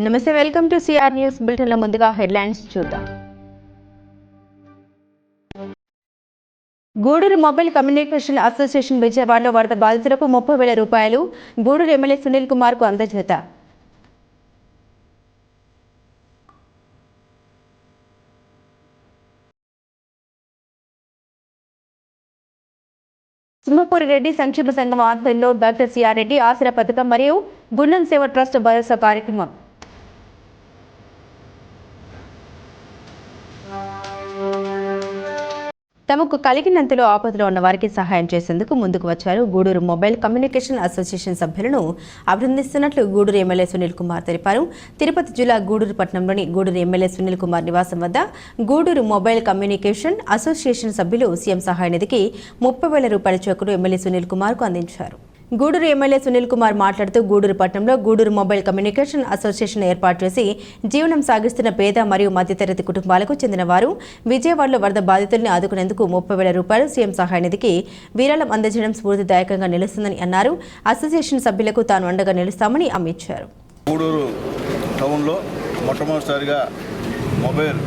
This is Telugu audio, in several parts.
నమస్తే, వెల్కమ్ టు సిఆర్ న్యూస్ బులెటిన్ల ముందుగా హెడ్లైన్స్ చూద్దాం. గూడూరు మొబైల్ కమ్యూనికేషన్ అసోసియేషన్ విజయవాడలో వరద బాధితులకు 30,000 రూపాయలు గూడూరు ఎమ్మెల్యే సునీల్ కుమార్ కు అందజేత. సింహపూరి రెడ్డి సంక్షేమ సంఘం ఆధ్వర్యంలో డాక్టర్ సిఆర్ రెడ్డి ఆసరా పథకం మరియు గుండం సేవ ట్రస్ట్ భరోసా కార్యక్రమం. తమకు కలిగినంతలో ఆపదలో ఉన్న వారికి సహాయం చేసేందుకు ముందుకు వచ్చారు. గూడూరు మొబైల్ కమ్యూనికేషన్ అసోసియేషన్ సభ్యులను అభినందిస్తున్నట్లు గూడూరు ఎమ్మెల్యే సునీల్ కుమార్ తెలిపారు. తిరుపతి జిల్లా గూడూరు పట్టణంలోని గూడూరు ఎమ్మెల్యే సునీల్ కుమార్ నివాసం వద్ద గూడూరు మొబైల్ కమ్యూనికేషన్ అసోసియేషన్ సభ్యులు సీఎం సహాయ నిధికి 30,000 రూపాయల చెక్కును ఎమ్మెల్యే సునీల్ కుమార్ కు అందించారు. గూడూరు ఎమ్మెల్యే సునీల్ కుమార్ మాట్లాడుతూ గూడూరు పట్టణంలో గూడూరు మొబైల్ కమ్యూనికేషన్ అసోసియేషన్ ఏర్పాటు చేసి జీవనం సాగిస్తున్న పేద మరియు మధ్యతరగతి కుటుంబాలకు చెందిన వారు విజయవాడలో వరద బాధితుల్ని ఆదుకునేందుకు 30,000 రూపాయలు సీఎం సహాయ నిధికి విరాళం అందజేయడం స్ఫూర్తిదాయకంగా నిలుస్తుందని అన్నారు. అసోసియేషన్ సభ్యులకు తాను అండగా నిలుస్తామని హామీ ఇచ్చారు. గూడూరు టౌన్లో మొట్టమొదటిసారిగా మొబైల్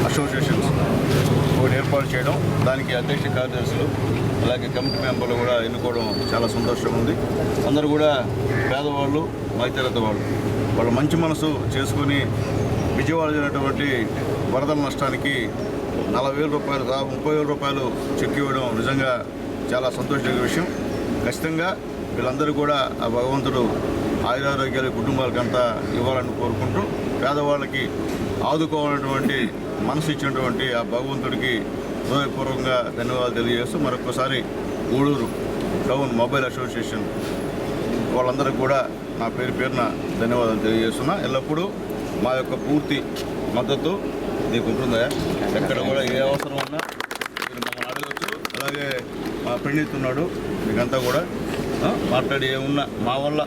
అసోసియేషన్స్ ఒకటి ఏర్పాటు చేయడం, దానికి అధ్యక్ష కార్యదర్శులు అలాగే కమిటీ మెంబర్లు కూడా ఎన్నుకోవడం చాలా సంతోషంగా ఉంది. అందరూ కూడా పేదవాళ్ళు, మధ్యతరగతి వాళ్ళు వాళ్ళ మంచి మనసు చేసుకొని విజయవాడ జరిగినటువంటి వరదల నష్టానికి 40,000 రూపాయలు 30,000 రూపాయలు చెక్ ఇవ్వడం నిజంగా చాలా సంతోషమైన విషయం. ఖచ్చితంగా వీళ్ళందరూ కూడా ఆ భగవంతుడు ఆయురారోగ్యాలు కుటుంబాలకంతా ఇవ్వాలని కోరుకుంటూ పేదవాళ్ళకి ఆదుకోవాలన్నటువంటి మనసు ఇచ్చినటువంటి ఆ భగవంతుడికి హృదయపూర్వకంగా ధన్యవాదాలు తెలియజేస్తూ మరొకసారి గూడూరు టౌన్ మొబైల్ అసోసియేషన్ వాళ్ళందరికీ కూడా నా పేరున ధన్యవాదాలు తెలియజేస్తున్నా. ఎల్లప్పుడూ మా యొక్క పూర్తి మద్దతు మీకు ఉంటుందా, ఎక్కడ కూడా ఏ అవసరం ఉన్నా మీరు మమ్మల్ని అడగచ్చు. అలాగే మా పండిత్ ఉన్నాడు, మీకంతా కూడా మాట్లాడి ఏమున్నా మా వల్ల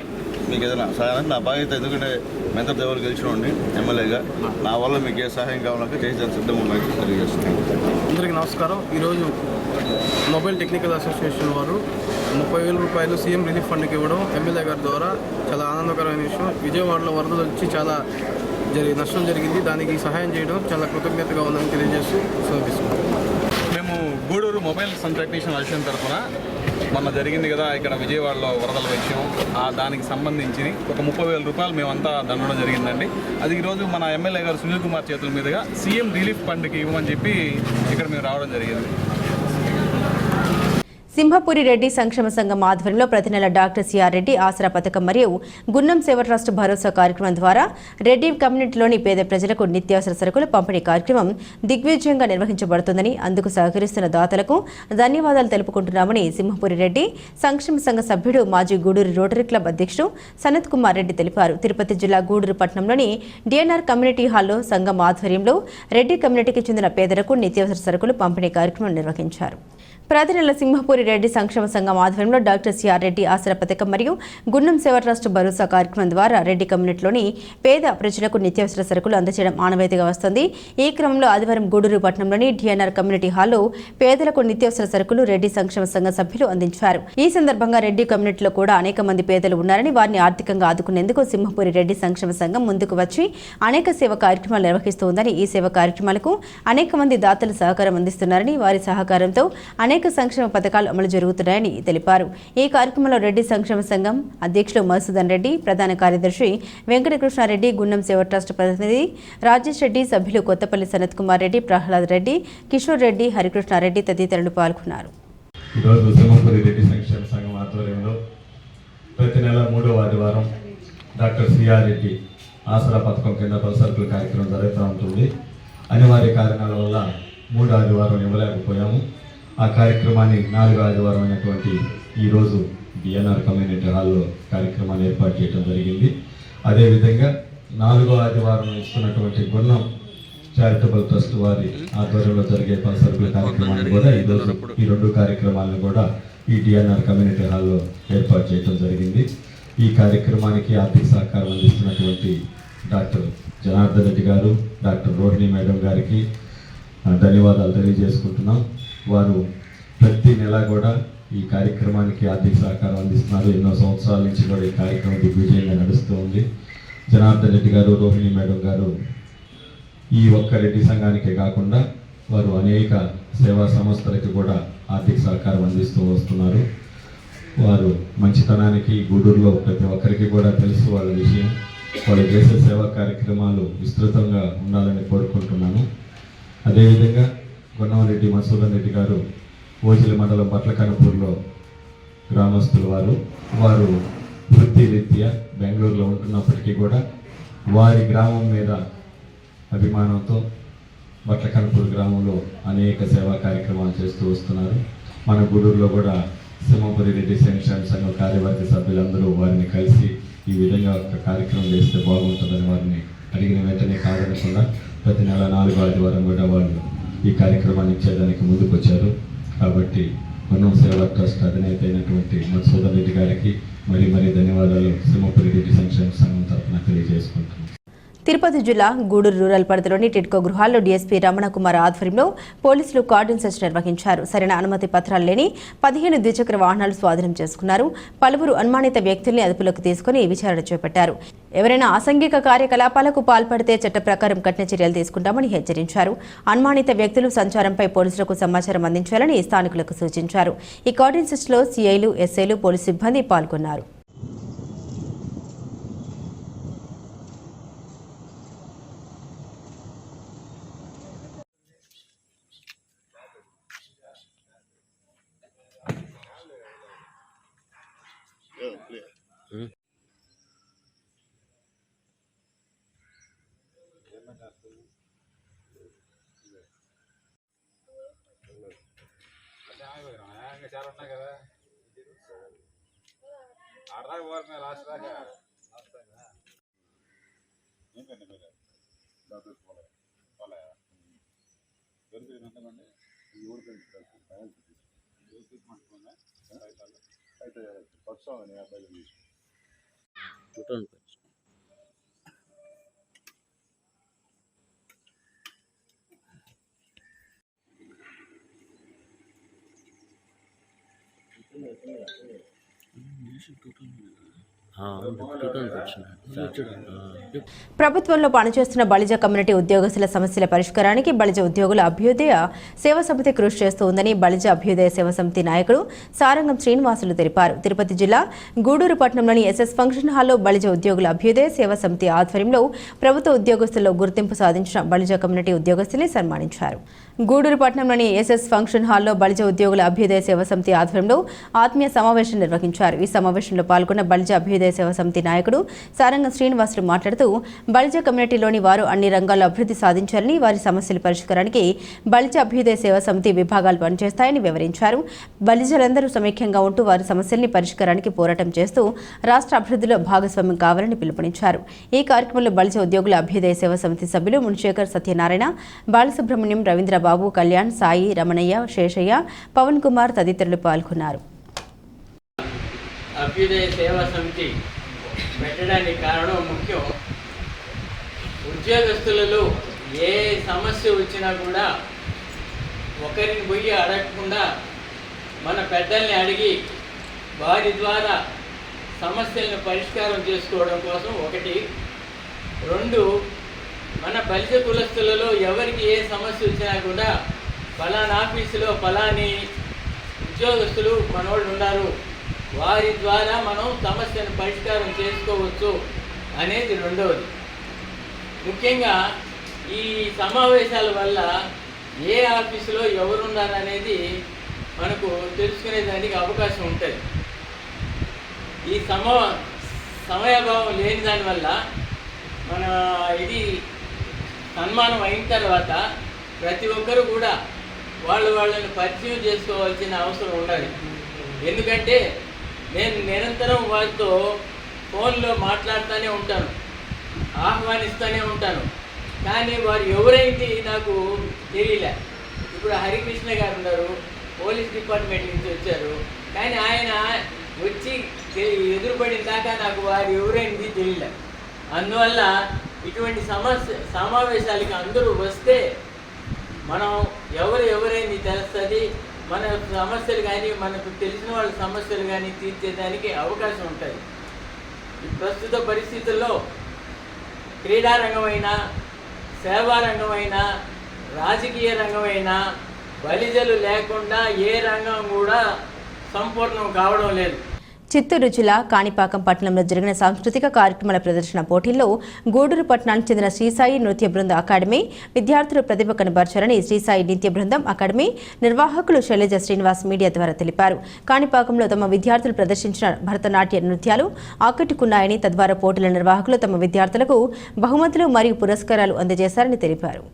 మీకు ఏదైనా సహాయం నా బాధ్యత. ఎందుకంటే మెంత దేవులు గెలిచినండి ఎమ్మెల్యేగా, నా వల్ల మీకు ఏ సహాయం కావాలంటే చేసేది సిద్ధంగా ఉన్నట్టు తెలియజేస్తున్నాను. అందరికీ నమస్కారం. ఈరోజు మొబైల్ టెక్నికల్ అసోసియేషన్ వారు 30,000 రూపాయలు సీఎం రిలీఫ్ ఫండ్కి ఇవ్వడం ఎమ్మెల్యే గారి ద్వారా చాలా ఆనందకరమైన విషయం. విజయవాడలో వరదలు వచ్చి చాలా నష్టం జరిగింది, దానికి సహాయం చేయడం చాలా కృతజ్ఞతగా ఉందని తెలియజేస్తూ సమర్పిస్తున్నాం. మేము గూడూరు మొబైల్ టెక్నీషియన్ అసోసియేషన్ తరఫున మొన్న జరిగింది కదా ఇక్కడ విజయవాడలో వరదల విషయం, దానికి సంబంధించి ఒక 30,000 రూపాయలు మేమంతా దండడం జరిగిందండి. అది ఈరోజు మన ఎమ్మెల్యే గారు సునీల్ కుమార్ చేతుల మీదుగా సీఎం రిలీఫ్ ఫండ్కి ఇవ్వమని చెప్పి ఇక్కడ మేము రావడం జరిగింది. సింహపూరి రెడ్డి సంక్షేమ సంఘం ఆధ్వర్యంలో ప్రతి నెల డాక్టర్ సిఆర్ రెడ్డి ఆసరా పథకం మరియు గుండం సేవ ట్రస్ట్ భరోసా కార్యక్రమం ద్వారా రెడ్డి కమ్యూనిటీలోని పేద ప్రజలకు నిత్యావసర సరుకుల పంపిణీ కార్యక్రమం దిగ్విజయంగా నిర్వహించబడుతుందని, అందుకు సహకరిస్తున్న దాతలకు ధన్యవాదాలు తెలుపుకుంటున్నామని సింహపూరి రెడ్డి సంక్షేమ సంఘ సభ్యుడు మాజీ గూడూరు రోటరీ క్లబ్ అధ్యక్షుడు సనత్ కుమార్ రెడ్డి తెలిపారు. తిరుపతి జిల్లా గూడూరు పట్టణంలోని డిఎన్ఆర్ కమ్యూనిటీ హాల్లో సంఘం ఆధ్వర్యంలో రెడ్డి కమ్యూనిటీకి చెందిన పేదలకు నిత్యావసర సరుకులు పంపిణీ కార్యక్రమం నిర్వహించారు. ప్రతి నెల సింహపూరి రెడ్డి సంక్షేమ సంఘం ఆధ్వర్యంలో డాక్టర్ సిఆర్ రెడ్డి ఆసరా పథకం మరియు గుండం సేవ ట్రస్ట్ భరోసా కార్యక్రమం ద్వారా రెడ్డి కమ్యూనిటీలోని పేద ప్రజలకు నిత్యావసర సరుకులు అందజేయడం ఆనవాయితీగా వస్తుంది. ఈ క్రమంలో ఆదివారం గూడూరు పట్టణంలోని డిఎన్ఆర్ కమ్యూనిటీ హాల్లో పేదలకు నిత్యావసర సరుకులు రెడ్డి సంక్షేమ సంఘ సభ్యులు అందించారు. ఈ సందర్భంగా రెడ్డి కమ్యూనిటీలో కూడా అనేక మంది పేదలు ఉన్నారని, వారిని ఆర్థికంగా ఆదుకునేందుకు సింహపూరి రెడ్డి సంక్షేమ సంఘం ముందుకు వచ్చి అనేక సేవ కార్యక్రమాలు నిర్వహిస్తోందని, ఈ సేవ కార్యక్రమాలకు అనేక మంది దాతలు సహకారం అందిస్తున్నారని, వారి సహకారంతో అనేక సంక్షేమ పథకాలు అమలు జరుగుతున్నాయని తెలిపారు. ఈ కార్యక్రమంలో రెడ్డి సంక్షేమ సంఘం అధ్యక్షులు మధుసూదన్ రెడ్డి, ప్రధాన కార్యదర్శి వెంకటకృష్ణారెడ్డి, గుండం సేవ ట్రస్ట్ ప్రతినిధి రాజేష్ రెడ్డి, సభ్యులు కొత్తపల్లి సనత్ కుమార్ రెడ్డి, ప్రహ్లాద్ రెడ్డి, కిషోర్ రెడ్డి, హరికృష్ణారెడ్డి తదితరులు పాల్గొన్నారు. ఈరోజు సింహపూరి రెడ్డి సంక్షేమ సంఘం ఆధ్వర్యంలో ప్రతి నెల 3వ ఆదివారం డాక్టర్ సిఆర్ రెడ్డి ఆసరా పథకం కింద పలుసరుకుల కార్యక్రమం జరుగుతూ ఉంటుంది. అనివార్య కారణాల వల్ల 3వ ఆదివారం ఇవ్వలేకపోయాము. ఆ కార్యక్రమాన్ని 4వ ఆదివారం అయినటువంటి ఈరోజు డిఎన్ఆర్ కమ్యూనిటీ హాల్లో కార్యక్రమాన్ని ఏర్పాటు చేయడం జరిగింది. అదేవిధంగా 4వ ఆదివారం ఇస్తున్నటువంటి గున్నం చారిటబుల్ ట్రస్ట్ వారి ఆధ్వర్యంలో జరిగే పలుసరుకుల కార్యక్రమాన్ని కూడా ఈరోజు ఈ 2 కార్యక్రమాలను కూడా ఈ డిఎన్ఆర్ కమ్యూనిటీ హాల్లో ఏర్పాటు చేయడం జరిగింది. ఈ కార్యక్రమానికి ఆర్థిక సహకారం అందిస్తున్నటువంటి డాక్టర్ జనార్దన్ రెడ్డి గారు, డాక్టర్ రోహిణి మేడం గారికి ధన్యవాదాలు తెలియజేసుకుంటున్నాం. వారు ప్రతి నెల కూడా ఈ కార్యక్రమానికి ఆర్థిక సహకారం అందిస్తున్నారు. ఎన్నో సంవత్సరాల నుంచి కూడా ఈ కార్యక్రమం దిగ్విజయంగా నడుస్తూ ఉంది. జనార్దన్ రెడ్డి గారు, రోహిణి మేడం గారు ఈ ఒక్క రెడ్డి సంఘానికే కాకుండా వారు అనేక సేవా సంస్థలకి కూడా ఆర్థిక సహకారం అందిస్తూ వస్తున్నారు. వారు మంచితనానికి గూడూరులో ప్రతి ఒక్కరికి కూడా తెలుసు వాళ్ళ విషయం. వాళ్ళు చేసే సేవా కార్యక్రమాలు విస్తృతంగా ఉండాలని కోరుకుంటున్నాను. అదేవిధంగా గొన్నవరెడ్డి మసూదన్ రెడ్డి గారు ఓజిలి మండలం బట్లకనపూర్లో గ్రామస్తులు. వారు వృత్తి రీత్యా బెంగళూరులో ఉంటున్నప్పటికీ కూడా వారి గ్రామం మీద అభిమానంతో బట్లకనపూర్ గ్రామంలో అనేక సేవా కార్యక్రమాలు చేస్తూ వస్తున్నారు. మన గూడూరులో కూడా సింహపురి రెడ్డి సంక్షేమ సంఘం కార్యవర్గ సభ్యులందరూ వారిని కలిసి ఈ విధంగా ఒక కార్యక్రమం చేస్తే బాగుంటుందని వారిని అడిగిన వెంటనే కాదనకుండా ప్రతి నెల 4వ ఆదివారం కూడా వాళ్ళు ఈ కార్యక్రమాన్ని ఇచ్చేదానికి ముందుకు వచ్చారు. కాబట్టి గున్నం సేవా ట్రస్ట్ అధినేత అయినటువంటి మధుసూదన్ రెడ్డి గారికి మరీ ధన్యవాదాలు సింహపురి రెడ్డి సంక్షేమ సంఘం తరఫున తెలియజేసుకుంటున్నాను. తిరుపతి జిల్లా గూడూరు రూరల్ పరిధిలోని టిడ్కో గృహాల్లో డీఎస్పీ రమణకుమార్ ఆధ్వర్యంలో పోలీసులు కార్డన్ సెర్చ్ నిర్వహించారు. సరైన అనుమతి పత్రాలు లేని 15 ద్విచక్ర వాహనాలు స్వాధీనం చేసుకున్నారు. పలువురు అనుమానిత వ్యక్తుల్ని అదుపులోకి తీసుకుని విచారణ చేపట్టారు. ఎవరైనా అసాంఘిక కార్యకలాపాలకు పాల్పడితే చట్ట ప్రకారం కఠిన చర్యలు తీసుకుంటామని హెచ్చరించారు. అనుమానిత వ్యక్తులు సంచారంపై పోలీసులకు సమాచారం అందించాలని స్థానికులకు సూచించారు. ఈ కార్డన్ సెర్చ్ లో సీఐలు, ఎస్ఐలు, పోలీసు సిబ్బంది పాల్గొన్నారు. ప్రభుత్వంలో పనిచేస్తున్న బలిజ కమ్యూనిటీ ఉద్యోగస్తుల సమస్యల పరిష్కారానికి బలిజ ఉద్యోగుల అభ్యుదయ సేవా సమితి కృషి చేస్తోందని బలిజ అభ్యుదయ సేవా సమితి నాయకుడు సారంగం శ్రీనివాసులు తెలిపారు. తిరుపతి జిల్లా గూడూరు పట్టణంలోని ఎస్ఎస్ ఫంక్షన్ హాల్లో బలిజ ఉద్యోగుల అభ్యుదయ సేవా సమితి ఆధ్వర్యంలో ప్రభుత్వ ఉద్యోగస్తుల్లో గుర్తింపు సాధించిన బలిజ కమ్యూనిటీ ఉద్యోగస్తుల్ని సన్మానించారు. గూడూరు పట్టణంలోని ఎస్ఎస్ ఫంక్షన్ హాల్లో బలిజ ఉద్యోగుల అభ్యుదయ సేవా సమితి ఆధ్వర్యంలో ఆత్మీయ సమావేశం నిర్వహించారు. ఈ సమావేశంలో పాల్గొన్న బలిజ అభ్యుదయ సేవా సమితి నాయకుడు సారంగం శ్రీనివాసులు మాట్లాడుతూ బలిజ కమ్యూనిటీలోని వారు అన్ని రంగాల్లో అభివృద్ధి సాధించాలని, వారి సమస్యల పరిష్కారానికి బలిజ అభ్యుదయ సేవా సమితి విభాగాలు పనిచేస్తాయని వివరించారు. బలిజలందరూ సమైక్యంగా ఉంటూ వారి సమస్యల్ని పరిష్కారానికి పోరాటం చేస్తూ రాష్ట్ర అభివృద్ధిలో భాగస్వామ్యం కావాలని పిలుపునిచ్చారు. ఈ కార్యక్రమంలో బలిజ ఉద్యోగుల అభ్యుదయ సేవా సమితి సభ్యులు మున్శేఖర్, సత్యనారాయణ, బాలసుబ్రహ్మణ్యం, రవీంద్రబాబు, కళ్యాణ్, సాయి, రమణయ్య, శేషయ్య, పవన్ కుమార్ తదితరులు పాల్గొన్నారు. అభ్యుదయ సేవా సమితి పెట్టడానికి కారణం ముఖ్యం. ఉద్యోగస్తులలో ఏ సమస్య వచ్చినా కూడా ఒకరిని పోయి అడగకుండా మన పెద్దల్ని అడిగి వారి ద్వారా సమస్యలను పరిష్కారం చేసుకోవడం కోసం ఒకటి. 2, మన బలిజ కులస్తులలో ఎవరికి ఏ సమస్య వచ్చినా కూడా ఫలానా ఆఫీసులో ఫలాని ఉద్యోగస్తులు మనోళ్ళు ఉన్నారు, వారి ద్వారా మనం సమస్యను పరిష్కారం చేసుకోవచ్చు అనేది 2వది. ముఖ్యంగా ఈ సమావేశాల వల్ల ఏ ఆఫీసులో ఎవరున్నారనేది మనకు తెలుసుకునేదానికి అవకాశం ఉంటుంది. ఈ సమయాభావం లేని దానివల్ల మన ఇది సన్మానం అయిన తర్వాత ప్రతి ఒక్కరు కూడా వాళ్ళని పరిచయం చేసుకోవాల్సిన అవసరం ఉండాలి. ఎందుకంటే నేను నిరంతరం వారితో ఫోన్లో మాట్లాడుతూనే ఉంటాను, ఆహ్వానిస్తూనే ఉంటాను, కానీ వారు ఎవరైంది నాకు తెలియలే. ఇప్పుడు హరికృష్ణ గారు ఉన్నారు, పోలీస్ డిపార్ట్మెంట్ నుంచి వచ్చారు, కానీ ఆయన వచ్చి ఎదురుపడిన దాకా నాకు వారు ఎవరైంది తెలియలే. అందువల్ల ఇటువంటి సమావేశాలకి అందరూ వస్తే మనం ఎవరైంది తెలుస్తుంది, మన సమస్యలు కానీ మనకు తెలిసిన వాళ్ళ సమస్యలు కానీ తీర్చేదానికి అవకాశం ఉంటుంది. ఈ ప్రస్తుత పరిస్థితుల్లో క్రీడా రంగమైనా, సేవా రంగమైనా, రాజకీయ రంగమైనా బలిజలు లేకుండా ఏ రంగం కూడా సంపూర్ణం కావడం లేదు. చిత్తూరు జిల్లా కాణిపాకం పట్టణంలో జరిగిన సాంస్కృతిక కార్యక్రమాల ప్రదర్శన పోటీల్లో గూడూరు పట్టణానికి చెందిన శ్రీసాయి నృత్య బృంద అకాడమీ విద్యార్థులు ప్రతిభ కనబర్చారని శ్రీసాయి నృత్య బృందం అకాడమీ నిర్వాహకులు శైలజ శ్రీనివాస్ మీడియా ద్వారా తెలిపారు. కాణిపాకంలో తమ విద్యార్థులు ప్రదర్శించిన భరతనాట్య నృత్యాలు ఆకట్టుకున్నాయని, తద్వారా పోటీల నిర్వాహకులు తమ విద్యార్థులకు బహుమతులు మరియు పురస్కారాలు అందజేశారని తెలిపారు.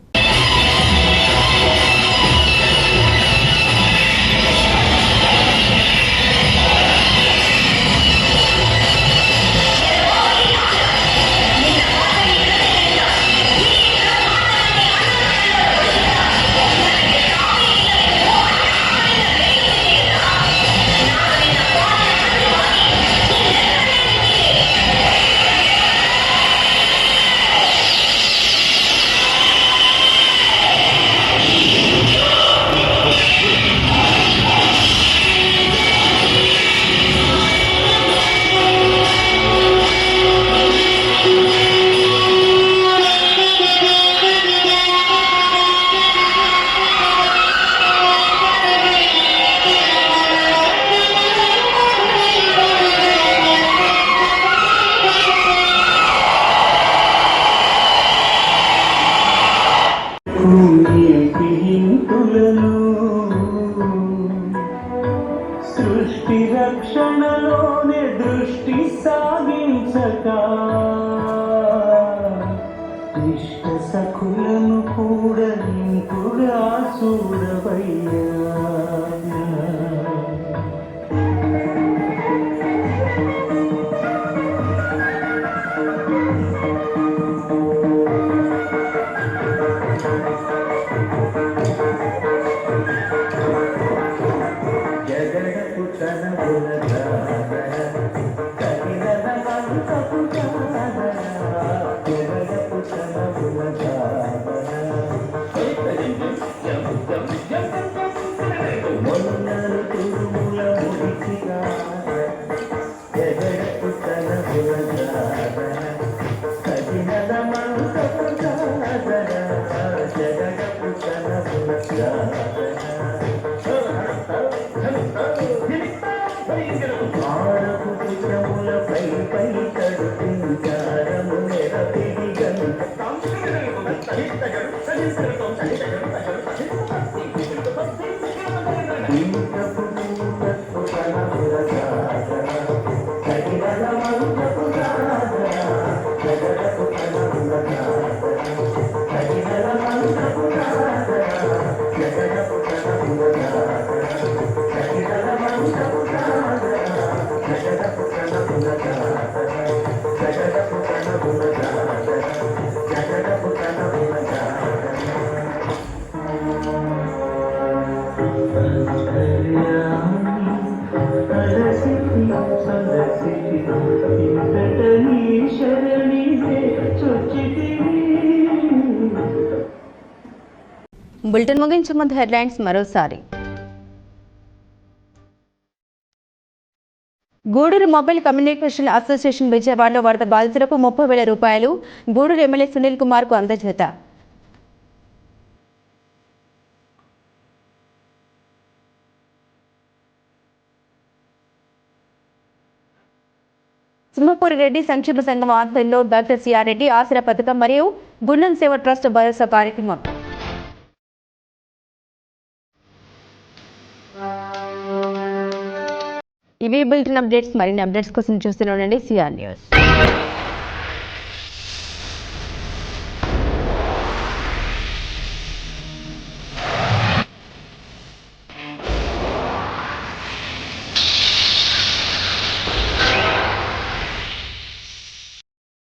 సృష్టి రక్షణలోనే దృష్టి సాగించక ఇష్ట సఖులను కూడా ఇంకుగా చూడవయ్యా. బులెటిన్ ముగించే ముందు హెడ్లైన్స్ మరోసారి. గూడూరు మొబైల్ కమ్యూనికేషన్ అసోసియేషన్ విజయవాడలో వరద బాధితులకు 30,000 రూపాయలు గూడూరు ఎమ్మెల్యే సునీల్ కుమార్ కు అందజేత. సింహపూరి రెడ్డి సంక్షేమ సంఘం ఆధ్వర్యంలో డాక్టర్ సిఆర్ రెడ్డి ఆసరా పథకం మరియు గుండం సేవ ట్రస్ట్ భరోసా కార్యక్రమం. ఇవి బులెటిన్ అప్డేట్స్. మరిన్ని అప్డేట్స్ కోసం చూస్తూనే ఉండండి సిఆర్ న్యూస్.